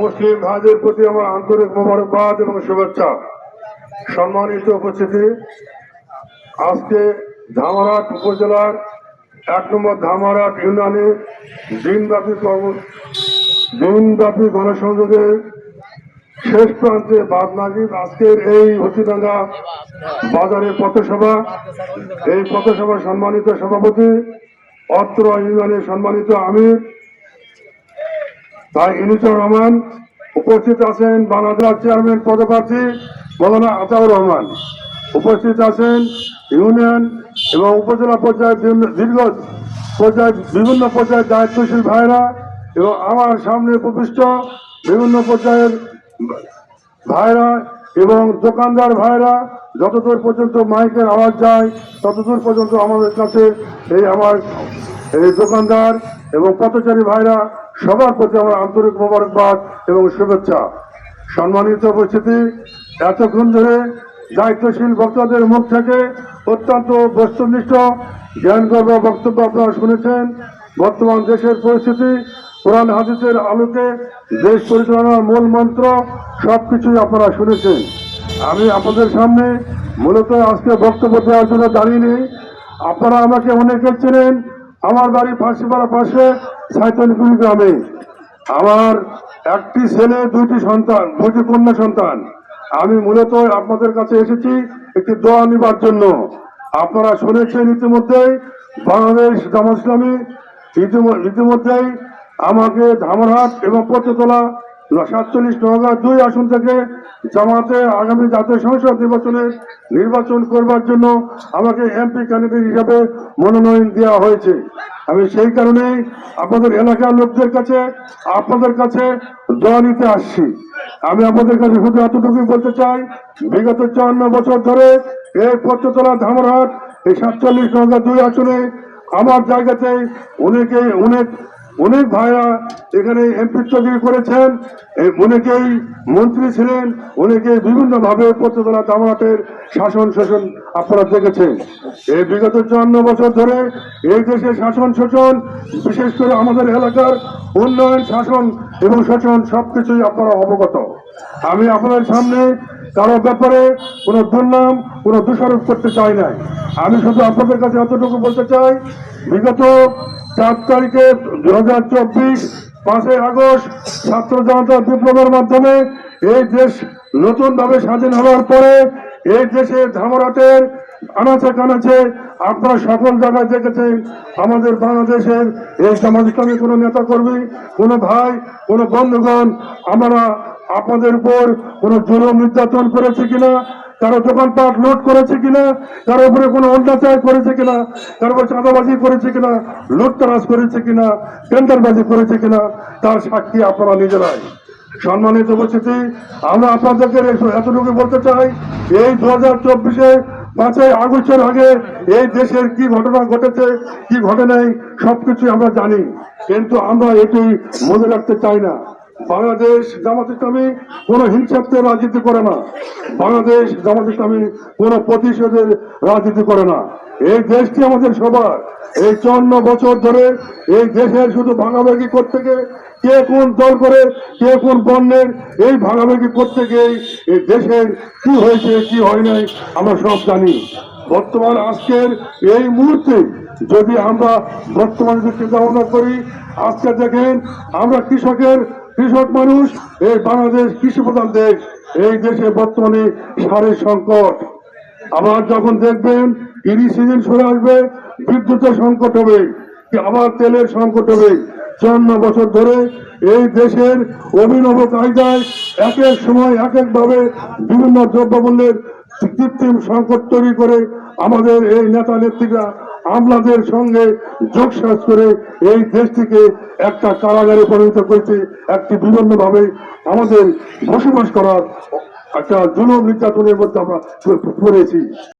মুসলিম ভাইদের প্রতি আমার আন্তরিক মোবারকবাদ এবং শুভেচ্ছা। সম্মানিত উপস্থিতি, আজকে ধামরাট উপজেলার 1 নম্বর ধামরাট ইউনিয়নে দিনব্যাপী গণসংযোগের শেষ প্রান্তে বাদ নাজিব আজকের এই হচিডাঙ্গা বাজারের পথসভা। এই পথসভার সম্মানিত সভাপতি, অত্র ইউনিয়নের সম্মানিত আমির ভাই ইনুসুর রহমান, উপস্থিত আছেন বাংলাদেশ চেয়ারম্যান পদপ্রার্থী মৌলানা আতাউর রহমান, উপস্থিত আছেন ইউনিয়ন এবং উপজেলা পর্যায়ে বিভিন্ন পর্যায়ের দায়িত্বশীল ভাইরা এবং আমার সামনে উপবিষ্ট বিভিন্ন পর্যায়ের ভাইরা এবং দোকানদার ভাইরা। যতদূর পর্যন্ত মাইকের আওয়াজ যায় ততদূর পর্যন্ত আমাদের কাছে এই দোকানদার এবং পথচারী ভাইরা সবার প্রতি আমার আন্তরিক মোবারকবাদ এবং শুভেচ্ছা। সম্মানিত উপস্থিতি, এতক্ষণ ধরে দায়িত্বশীল বক্তাদের মুখ থেকে অত্যন্ত বস্তুনিষ্ঠ জ্ঞানগর্ভ বক্তব্য আপনারা শুনেছেন। বর্তমান দেশের পরিস্থিতি, কোরআন হাদিসের আলোকে দেশ পরিচালনার মূল মন্ত্র সবকিছুই আপনারা শুনেছেন। আমি আপনাদের সামনে মূলত আজকে বক্তব্য দেওয়ার জন্য দাঁড়িয়ে নেই। আপনারা আমাকে অনেকে চেনেন। আমার বাড়ি ফাঁসিপাড়া পাশে সাইতনপুর গ্রামে। আমার একটি ছেলে, 2টি সন্তান, 2টি কন্যা সন্তান। আমি মূলত আপনাদের কাছে এসেছি একটি দোয়া নিবার জন্য। আপনারা শুনেছেন ইতিমধ্যেই বাংলাদেশ জামাত ইসলামী ইতিমধ্যেই আমাকে ধামরাট এবং পত্রতলা 47 নওগাঁ 2 আসন থেকে জামাতে আগামী জাতীয় সংসদ নির্বাচন করবার জন্য আমাকে এমপি ক্যান্ডিডেট হিসাবে মনোনয়ন দেওয়া হয়েছে। আমি সেই কারণে আপনাদের এলাকার লোকদের কাছে আপনাদের কাছে দোয়া নিতে আসছি। আমি আপনাদের কাছে শুধু এতটুকুই বলতে চাই, বিগত 54 বছর ধরে এই পত্রতলা ধামরাট এই 47 নওগাঁ 2 আসনে আমার জায়গাতে অনেক ভাইরা এখানে এমপিত্বগিরি করেছেন, অনেকেই মন্ত্রী ছিলেন, অনেকেই বিভিন্নভাবে পত্রতলা ধামরাটের শাসন শোষণ আপনারা দেখেছেন। এই বিগত 54 বছর ধরে এই দেশের শাসন শোষণ, বিশেষ করে আমাদের এলাকার উন্নয়ন, শাসন এবং শোষণ সবকিছুই আপনারা অবগত। আমি আপনাদের সামনে কারো ব্যাপারে কোনো দুর্নাম, কোনো দোষারোপ করতে চাই না। আমি শুধু আপনাদের কাছে এতটুকু বলতে চাই, বিগত 4 তারিখে 2024 5 আগস্ট ছাত্র জনতা বিপ্লবের মাধ্যমে এই দেশ নতুনভাবে স্বাধীন হওয়ার পরে এই দেশে ধামরাটের আনাচে কানাচে আপনারা সকল জায়গায় দেখেছেন আমাদের বাংলাদেশের এই জামাত ইসলামী কোনো নেতা কর্মী, কোনো ভাই, কোনো বন্ধুগণ আমরা আপনাদের উপর কোনো জুলুম নির্যাতন করেছে কিনা, কারো দোকানপাট লুট করেছে কিনা, কারো উপরে কোনো অত্যাচার করেছে কিনা, কারো উপর চাঁদাবাজি করেছে কিনা, লুটতরাজ করেছে কিনা, টেন্ডারবাজি করেছে কিনা, তার সাক্ষী আপনারা নিজেরাই। সম্মানিত উপস্থিতি, আমরা আপনাদেরকে এতটুকু বলতে চাই, এই 2024-এ 5 আগস্টের আগে এই দেশের কি ঘটনা ঘটেছে, কি ঘটে নাই সবকিছু আমরা জানি, কিন্তু আমরা এটি মনে রাখতে চাই না। বাংলাদেশ জামাত ইসলামী কোনো হিংসাত্বের রাজনীতি করে না। বাংলাদেশ জামাত ইসলামী কোনো প্রতিশোধের রাজনীতি করে না। এই দেশটি আমাদের সবার। এই 54 বছর ধরে এই দেশের শুধু ভাগাভাগি করতে গিয়ে কে কোন দল করে, কে কোন বর্ণের, এই ভাগাভাগি করতে গিয়ে এই দেশের কি হয়েছে কি হয় নাই আমরা সব জানি। বর্তমান আজকের এই মুহূর্তে যদি আমরা বর্তমানে চিন্তা ভাবনা করি, আজকে দেখেন আমরা কৃষক মানুষ, এই বাংলাদেশ কৃষি প্রধান দেশ। এই দেশে বর্তমানে সারের সংকট। আবার যখন দেখবেন ইরি সিজন চলে আসবে, বিদ্যুতের সংকট হবে, আবার তেলের সংকট হবে। 54 বছর ধরে এই দেশের অভিনব কায়দায় এক এক সময় এক একভাবে বিভিন্ন দ্রব্যমূল্যের কৃত্রিম সংকট তৈরি করে আমাদের এই নেতা নেত্রীরা আমলাদের সঙ্গে যোগসাজ করে এই দেশটিকে একটা কারাগারে পরিণত করেছে, একটি বিভিন্নভাবে আমাদের বসবাস করার একটা জুলুম নির্যাতনের মধ্যে আমরা পড়েছি।